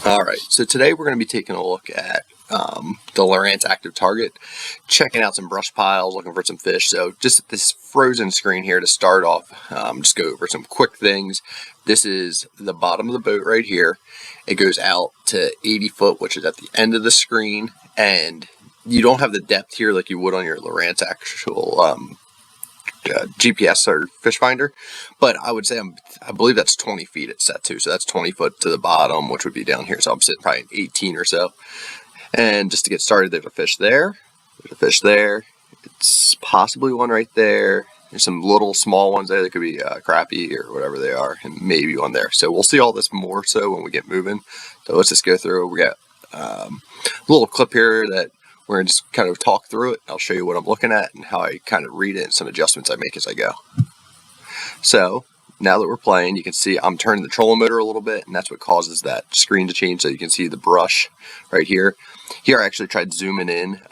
Alright, so today we're going to be taking a look at the Lowrance active target, checking out some brush piles, looking for some fish. So just at this frozen screen here to start off, just go over some quick things. This is the bottom of the boat right here. It goes out to 80 foot, which is at the end of the screen, and you don't have the depth here like you would on your Lowrance actual GPS or fish finder, but I would say I believe that's 20 feet it's set to, so that's 20 foot to the bottom, which would be down here, so I'm sitting probably 18 or so. And just to get started, there's a fish there, there's a fish there, it's possibly one right there, there's some little small ones there that could be crappie or whatever they are, and maybe one there. So we'll see all this more so when we get moving. So let's just go through. We got a little clip here that we're going to just kind of talk through it. I'll show you what I'm looking at and how I kind of read it and some adjustments I make as I go. So now that we're playing, you can see I'm turning the trolling motor a little bit, and that's what causes that screen to change. So you can see the brush right here. Here I actually tried zooming in.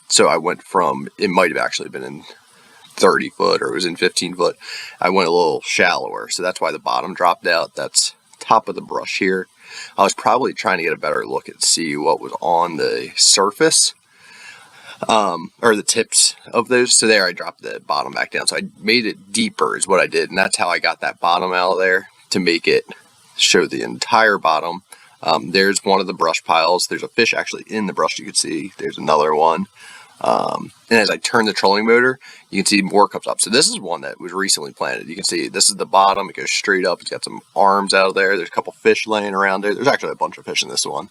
So I went from, it might have actually been in 30 foot or it was in 15 foot. I went a little shallower. So that's why the bottom dropped out. That's top of the brush here. I was probably trying to get a better look and see what was on the surface. Or the tips of those. So there I dropped the bottom back down. So I made it deeper is what I did. And that's how I got that bottom out of there to make it show the entire bottom. There's one of the brush piles. There's a fish actually in the brush you can see. There's another one. And as I turn the trolling motor, you can see more comes up. So this is one that was recently planted. You can see this is the bottom. It goes straight up. It's got some arms out of there. There's a couple fish laying around there. There's actually a bunch of fish in this one.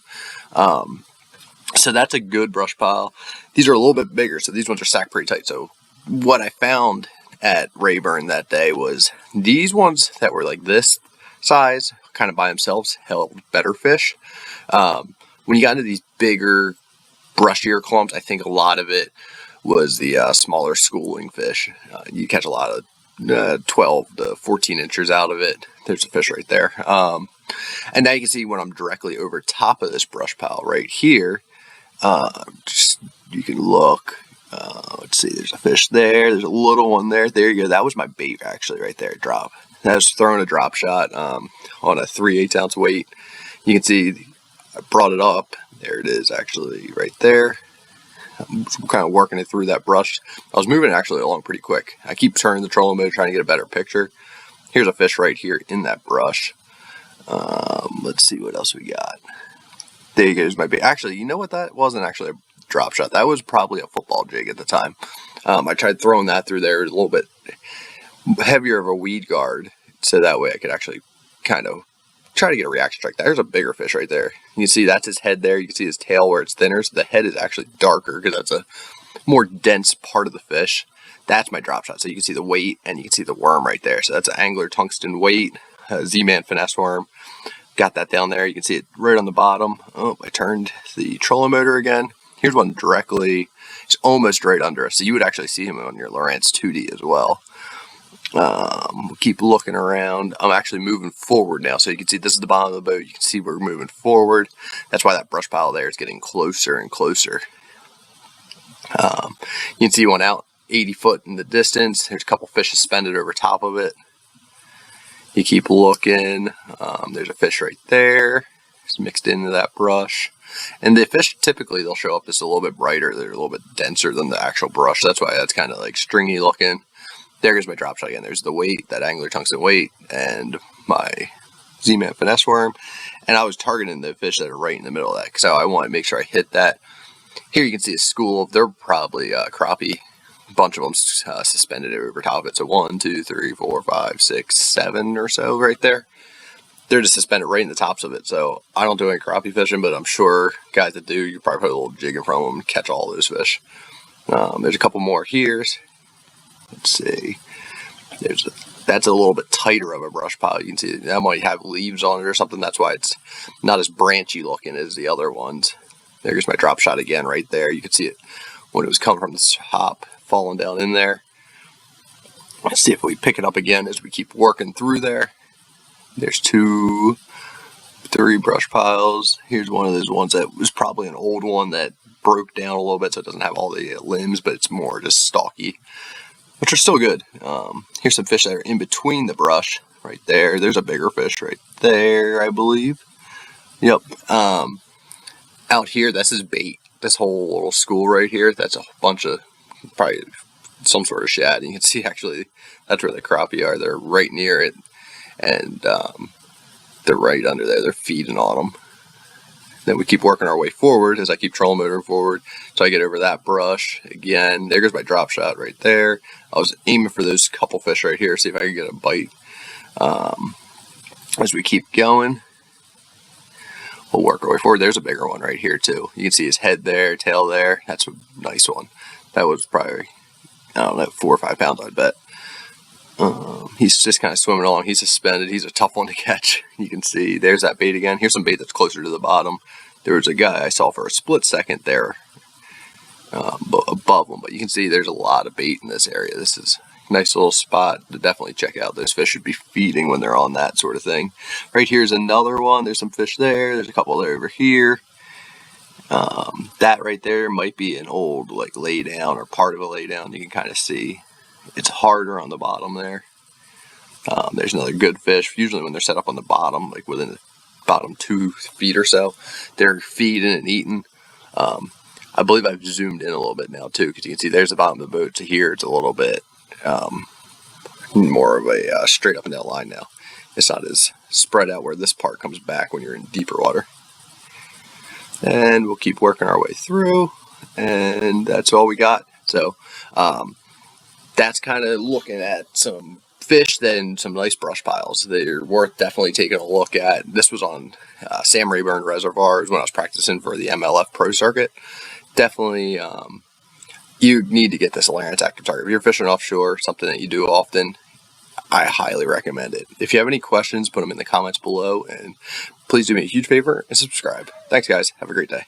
So that's a good brush pile. These are a little bit bigger, so these ones are stacked pretty tight. So what I found at Rayburn that day was these ones that were like this size, kind of by themselves, held better fish. When you got into these bigger, brushier clumps, I think a lot of it was the smaller schooling fish. You catch a lot of 12 to 14 inches out of it. There's a fish right there. And now you can see when I'm directly over top of this brush pile right here, you can look, let's see, there's a fish there, there's a little one there, there you go, that was my bait actually right there, drop. I was throwing a drop shot on a 3/8 ounce weight. You can see I brought it up, there it is actually right there. I'm kind of working it through that brush. I was moving it actually along pretty quick. I keep turning the trolling motor trying to get a better picture. Here's a fish right here in that brush. Let's see what else we got. There goes my bait. Actually, you know what? That wasn't actually a drop shot. That was probably a football jig at the time. I tried throwing that through there. It was a little bit heavier of a weed guard, so that way I could actually kind of try to get a reaction strike. There's a bigger fish right there. You can see that's his head there. You can see his tail where it's thinner. So the head is actually darker because that's a more dense part of the fish. That's my drop shot. So you can see the weight and you can see the worm right there. So that's an angler tungsten weight, Z-Man finesse worm. Got that down there. You can see it right on the bottom. Oh, I turned the trolling motor again. Here's one directly. It's almost right under us. So you would actually see him on your Lowrance 2D as well. We'll keep looking around. I'm actually moving forward now. So you can see this is the bottom of the boat. You can see we're moving forward. That's why that brush pile there is getting closer and closer. You can see one out 80 foot in the distance. There's a couple fish suspended over top of it. You keep looking, there's a fish right there, it's mixed into that brush. And the fish, typically, they'll show up just a little bit brighter, they're a little bit denser than the actual brush. That's why that's kind of like stringy looking. There goes my drop shot again. There's the weight, that angler tungsten weight, and my Z-Man finesse worm. And I was targeting the fish that are right in the middle of that, so I want to make sure I hit that. Here you can see a school, they're probably crappie. Bunch of them suspended over top of it. So 1, 2, 3, 4, 5, 6, 7 or so right there. They're just suspended right in the tops of it. So I don't do any crappie fishing, but I'm sure guys that do, you probably put a little jig in front of them and catch all those fish. There's a couple more here. Let's see. That's a little bit tighter of a brush pile. You can see that might have leaves on it or something. That's why it's not as branchy looking as the other ones. There's my drop shot again right there. You can see it when it was coming from the top, falling down in there. Let's see if we pick it up again as we keep working through there. There's 2, 3 brush piles. Here's one of those ones that was probably an old one that broke down a little bit, so it doesn't have all the limbs, but it's more just stalky, which are still good. Here's some fish that are in between the brush right there. There's a bigger fish right there, I believe. Yep. Out here, this is bait. This whole little school right here, that's a bunch of, probably some sort of shad. You can see actually, that's where the crappie are. They're right near it, and they're right under there. They're feeding on them. Then we keep working our way forward as I keep trolling motoring forward. So I get over that brush again. There goes my drop shot right there. I was aiming for those couple fish right here, see if I could get a bite. As we keep going, we'll work our way forward. There's a bigger one right here too. You can see his head there, tail there. That's a nice one. That was probably, I don't know, 4 or 5 pounds, I bet. He's just kind of swimming along. He's suspended. He's a tough one to catch. You can see there's that bait again. Here's some bait that's closer to the bottom. There was a guy I saw for a split second there above him, but you can see there's a lot of bait in this area. This is a nice little spot to definitely check out. Those fish should be feeding when they're on that sort of thing. Right here's another one. There's some fish there. There's a couple over here. That right there might be an old like lay down or part of a lay down. You can kind of see it's harder on the bottom there. There's another good fish. Usually when they're set up on the bottom, like within the bottom 2 feet or so, they're feeding and eating. I believe I've zoomed in a little bit now too, because you can see there's the bottom of the boat to here. It's a little bit more of a straight up and down line now. It's not as spread out where this part comes back when you're in deeper water. And we'll keep working our way through, and that's all we got. So that's kind of looking at some fish and some nice brush piles. They're worth definitely taking a look at. This was on Sam Rayburn Reservoirs when I was practicing for the MLF Pro Circuit. Definitely, you need to get this Lowrance active target. If you're fishing offshore, something that you do often, I highly recommend it. If you have any questions, put them in the comments below, and please do me a huge favor and subscribe. Thanks, guys. Have a great day.